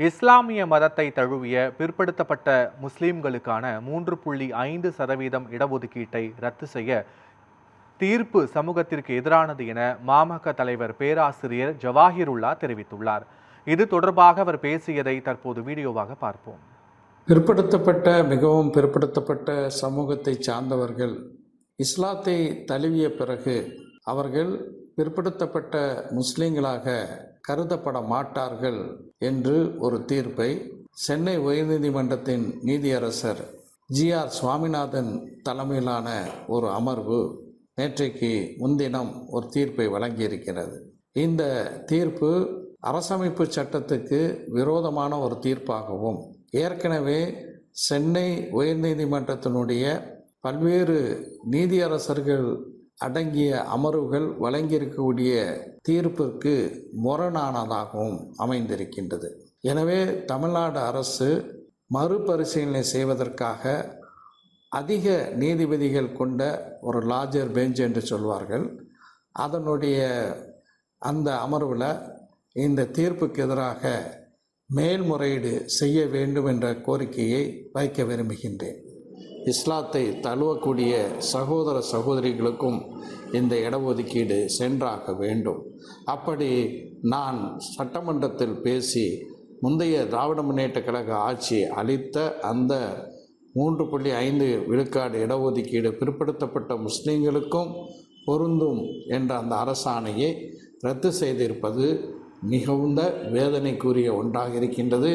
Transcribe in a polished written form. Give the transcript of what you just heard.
இஸ்லாமிய மதத்தை தழுவிய பிற்படுத்தப்பட்ட முஸ்லிம்களுக்கான 3.5% இடஒதுக்கீட்டை ரத்து செய்ய தீர்ப்பு சமூகத்திற்கு எதிரானது என மாமக தலைவர் பேராசிரியர் ஜவாஹிருல்லா தெரிவித்துள்ளார். இது தொடர்பாக அவர் பேசியதை தற்போது வீடியோவாக பார்ப்போம். மிகவும் பிற்படுத்தப்பட்ட சமூகத்தை சார்ந்தவர்கள் இஸ்லாத்தை தழுவிய பிறகு அவர்கள் பிற்படுத்தப்பட்ட முஸ்லிம்களாக கருதப்பட மாட்டார்கள் என்று ஒரு தீர்ப்பை சென்னை உயர்நீதிமன்றத்தின் நீதியரசர் GR சுவாமிநாதன் தலைமையிலான ஒரு அமர்வு நேற்றைக்கு முன்தினம் ஒரு தீர்ப்பை வழங்கியிருக்கிறது. இந்த தீர்ப்பு அரசமைப்பு சட்டத்துக்கு விரோதமான ஒரு தீர்ப்பாகவும் ஏற்கனவே சென்னை உயர்நீதிமன்றத்தினுடைய பல்வேறு நீதியரசர்கள் அடங்கிய அமர்வுகள் வழங்கியிருக்கக்கூடிய தீர்ப்பிற்கு முரணானதாகவும் அமைந்திருக்கின்றது. எனவே தமிழ்நாடு அரசு மறுபரிசீலனை செய்வதற்காக அதிக நீதிபதிகள் கொண்ட ஒரு லார்ஜர் பெஞ்ச் என்று சொல்வார்கள், அதனுடைய அந்த அமர்வில் இந்த தீர்ப்புக்கு எதிராக மேல்முறையீடு செய்ய வேண்டும் என்ற கோரிக்கையை வைக்க விரும்புகின்றேன். இஸ்லாத்தை தழுவக்கூடிய சகோதர சகோதரிகளுக்கும் இந்த இடஒதுக்கீடு சென்றாக வேண்டும். அப்படி நான் சட்டமன்றத்தில் பேசி முந்தைய திராவிட முன்னேற்ற கழக ஆட்சி அளித்த அந்த 3.5 விழுக்காடு இடஒதுக்கீடு பிற்படுத்தப்பட்ட முஸ்லீம்களுக்கும் பொருந்தும் என்ற அந்த அரசாணையை ரத்து செய்திருப்பது மிகுந்த வேதனைக்குரிய ஒன்றாக இருக்கின்றது.